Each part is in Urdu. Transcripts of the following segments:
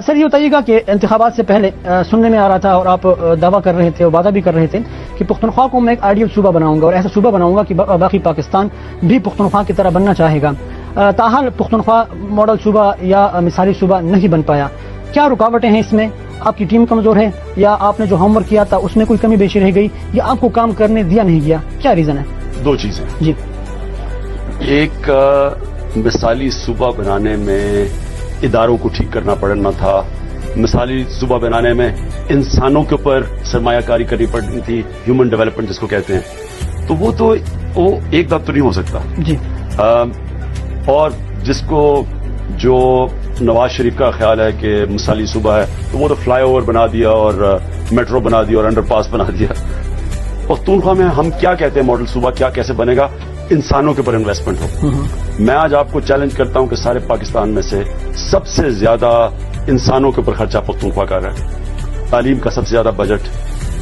سر یہ بتائیے گا کہ انتخابات سے پہلے سننے میں آ رہا تھا اور آپ دعویٰ کر رہے تھے اور وعدہ بھی کر رہے تھے کہ پختونخوا کو میں ایک آئیڈیل صوبہ بناؤں گا اور ایسا صوبہ بناؤں گا کہ باقی پاکستان بھی پختونخوا کی طرح بننا چاہے گا. تاحال پختونخوا ماڈل صوبہ یا مثالی صوبہ نہیں بن پایا. کیا رکاوٹیں ہیں اس میں؟ آپ کی ٹیم کمزور ہے یا آپ نے جو ہوم ورک کیا تھا اس میں کوئی کمی بیشی رہ گئی یا آپ کو کام کرنے دیا نہیں گیا؟ کیا ریزن ہے؟ دو چیزیں. جی. ایک مثالی صوبہ بنانے میں اداروں کو ٹھیک کرنا پڑنا تھا. مثالی صوبہ بنانے میں انسانوں کے اوپر سرمایہ کاری کرنی پڑنی تھی, ہیومن ڈیولپمنٹ جس کو کہتے ہیں. تو وہ ایک دم تو نہیں ہو سکتا. جی. اور جس کو جو نواز شریف کا خیال ہے کہ مثالی صوبہ ہے تو وہ تو فلائی اوور بنا دیا اور میٹرو بنا دیا اور انڈر پاس بنا دیا. پختونخوا میں ہم کیا کہتے ہیں ماڈل صوبہ کیا کیسے بنے گا؟ انسانوں کے اوپر انویسٹمنٹ ہو. میں آج آپ کو چیلنج کرتا ہوں کہ سارے پاکستان میں سے سب سے زیادہ انسانوں کے اوپر خرچہ پختونخوا کر رہا ہے. تعلیم کا سب سے زیادہ بجٹ.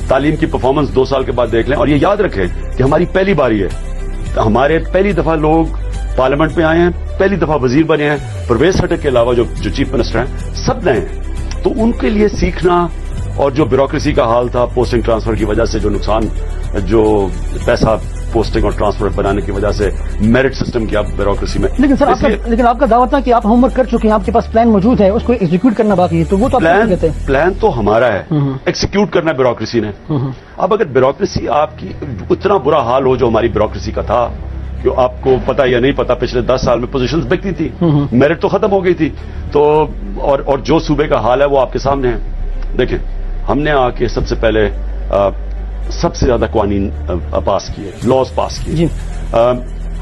تعلیم کی پرفارمنس 2 سال کے بعد دیکھ لیں اور یہ یاد رکھیں کہ ہماری پہلی باری ہے. ہمارے پہلی دفعہ لوگ پارلیمنٹ میں آئے ہیں, پہلی دفعہ وزیر بنے ہیں. پرویز خٹک کے علاوہ جو چیف منسٹر ہیں سب نئے ہیں. تو ان کے لیے سیکھنا اور جو بیوروکریسی کا حال تھا پوسٹنگ ٹرانسفر کی وجہ سے جو نقصان, جو پیسہ پوسٹنگ اور ٹرانسفر بنانے کی وجہ سے میرٹ سسٹم کی بیوروکریسی میں. لیکن سر لیکن آپ کا دعویٰ تھا کہ آپ ہوم ورک کر چکے ہیں, آپ کے پاس پلان موجود ہے, اس کو ایگزیکیوٹ کرنا باقی ہے. تو وہ تو پلان تو ہمارا ہے, ایکسیکیوٹ کرنا بیوروکریسی نے. اب اگر بیوروکریسی آپ کی اتنا برا حال ہو جو ہماری بیوروکریسی کا تھا, جو آپ کو پتا یا نہیں پتا پچھلے 10 سال میں پوزیشنز بکتی تھی, میرٹ تو ختم ہو گئی تھی. تو اور جو صوبے کا حال ہے وہ آپ کے سامنے ہے. دیکھیں ہم نے آ کے سب سے پہلے سب سے زیادہ قوانین پاس کیے, لاز پاس کیے.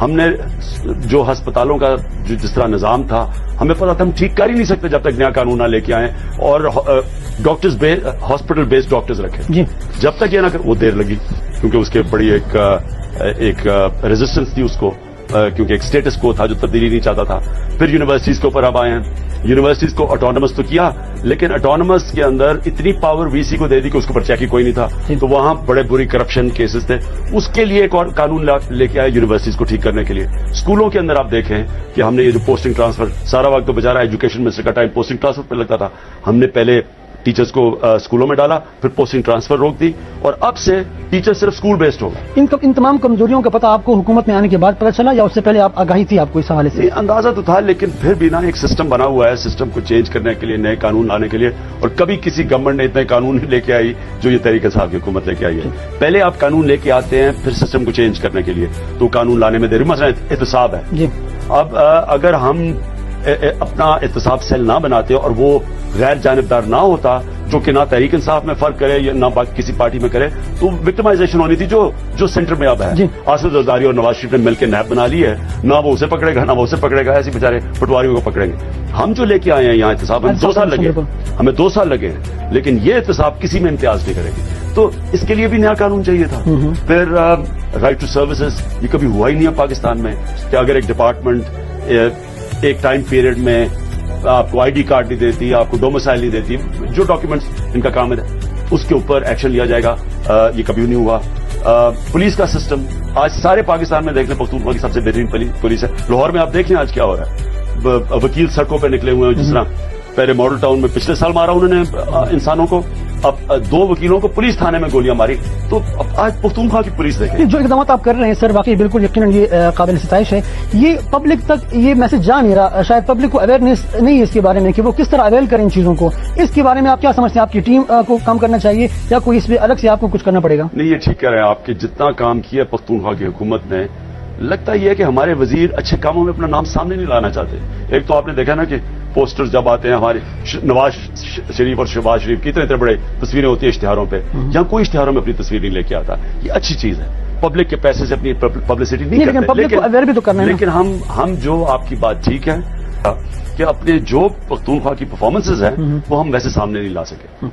ہم نے جو ہسپتالوں کا جس طرح نظام تھا ہمیں پتا تھا ہم ٹھیک کر ہی نہیں سکتے جب تک نیا قانون نہ لے کے آئیں اور ڈاکٹرز ہاسپٹل بیسڈ ڈاکٹرز رکھیں. جب تک یہ نہ کر وہ دیر لگی کیونکہ اس کے بڑی ایک ریزسٹنس تھی اس کو, کیونکہ ایک سٹیٹس کو تھا جو تبدیلی نہیں چاہتا تھا. پھر یونیورسٹیز کے اوپر اب آئے ہیں. یونیورسٹیز کو اٹانومس تو کیا لیکن اٹانومس کے اندر اتنی پاور وی سی کو دے دی کہ اس کے اوپر چیک ہی کوئی نہیں تھا. تو وہاں بڑے بری کرپشن کیسز تھے. اس کے لیے ایک اور قانون لے کے آئے یونیورسٹیز کو ٹھیک کرنے کے لیے. اسکولوں کے اندر آپ دیکھیں کہ ہم نے یہ جو پوسٹنگ ٹرانسفر سارا وقت تو بچارا ایجوکیشن منسٹر کا ٹائم پوسٹنگ ٹرانسفر پہ لگتا تھا. ہم نے پہلے ٹیچرز کو اسکولوں میں ڈالا, پھر پوسٹنگ ٹرانسفر روک دی اور اب سے ٹیچر صرف اسکول بیسڈ ہوگا. ان تمام کمزوریوں کا پتہ آپ کو حکومت میں آنے کے بعد پتہ چلا یا اس سے پہلے آپ آگاہی تھی آپ کو اس حوالے سے؟ اندازہ تو تھا لیکن پھر بھی نا ایک سسٹم بنا ہوا ہے, سسٹم کو چینج کرنے کے لیے, نئے قانون لانے کے لیے. اور کبھی کسی گورنمنٹ نے اتنے قانون لے کے آئی جو یہ تحریک انصاف کی حکومت لے کے آئی ہے. پہلے آپ قانون لے کے آتے ہیں پھر سسٹم کو چینج کرنے کے لیے تو قانون لانے میں دیر. مثلا احتساب ہے. اب اگر ہم اپنا احتساب سیل نہ بناتے اور وہ غیر جانبدار نہ ہوتا جو کہ نہ تحریک انصاف میں فرق کرے یا نہ کسی پارٹی میں کرے تو وکٹمائزیشن ہونی تھی جو سینٹر میں اب ہے. آصف زرداری اور نواز شریف نے مل کے نیب بنا لی ہے, نہ وہ اسے پکڑے گا نہ وہ اسے پکڑے گا, ایسے بیچارے پٹواریوں کو پکڑیں گے. ہم جو لے کے آئے ہیں یہاں احتساب ہمیں 2 سال لگے ہیں لیکن یہ احتساب کسی میں امتیاز نہیں کرے گی. تو اس کے لیے بھی نیا قانون چاہیے تھا. پھر رائٹ ٹو سروسز یہ کبھی ہوا ہی نہیں ہے پاکستان میں کہ اگر ایک ڈپارٹمنٹ ایک ٹائم پیریڈ میں آپ کو آئی ڈی کارڈ نہیں دیتی, آپ کو ڈومسائل نہیں دیتی, جو ڈاکیومنٹس ان کا کام ہے اس کے اوپر ایکشن لیا جائے گا. یہ کبھی نہیں ہوا. پولیس کا سسٹم آج سارے پاکستان میں دیکھ لیں پختونخوا کی سب سے بہترین پولیس ہے. لاہور میں آپ دیکھ لیں آج کیا ہو رہا ہے. وکیل سڑکوں پہ نکلے ہوئے ہیں, جس طرح پہلے ماڈل ٹاؤن میں پچھلے سال مارا انہوں نے انسانوں کو, اب 2 وکیلوں کو پولیس تھانے میں گولیاں ماری. تو آج پختونخوا کی پولیس دیکھیں. جو اقدامات آپ کر رہے ہیں سر واقعی بالکل یقیناً یہ قابل ستائش ہے. یہ پبلک تک یہ میسج جا نہیں رہا, شاید پبلک کو اویئرنیس نہیں ہے اس کے بارے میں کہ وہ کس طرح اویل کریں ان چیزوں کو. اس کے بارے میں آپ کیا سمجھتے ہیں؟ آپ کی ٹیم کو کام کرنا چاہیے یا کوئی اس پہ الگ سے آپ کو کچھ کرنا پڑے گا؟ نہیں یہ ٹھیک کہہ رہے ہیں آپ کہ جتنا کام کیا پختونخوا کی حکومت نے, لگتا یہ ہے کہ ہمارے وزیر اچھے کاموں میں اپنا نام سامنے نہیں لانا چاہتے. ایک تو آپ نے دیکھا نا کہ پوسٹر جب آتے ہیں ہمارے نواز شریف اور شہباز شریف کی اتنے بڑے تصویریں ہوتی ہیں اشتہاروں پہ, جہاں کوئی اشتہاروں میں اپنی تصویر نہیں لے کے آتا. یہ اچھی چیز ہے. پبلک کے پیسے سے اپنی پبلسٹی نہیں کرتے, لیکن ہم جو آپ کی بات ٹھیک ہے کہ اپنے جو پختونخوا کی پرفارمنسز ہیں وہ ہم ویسے سامنے نہیں لا سکے.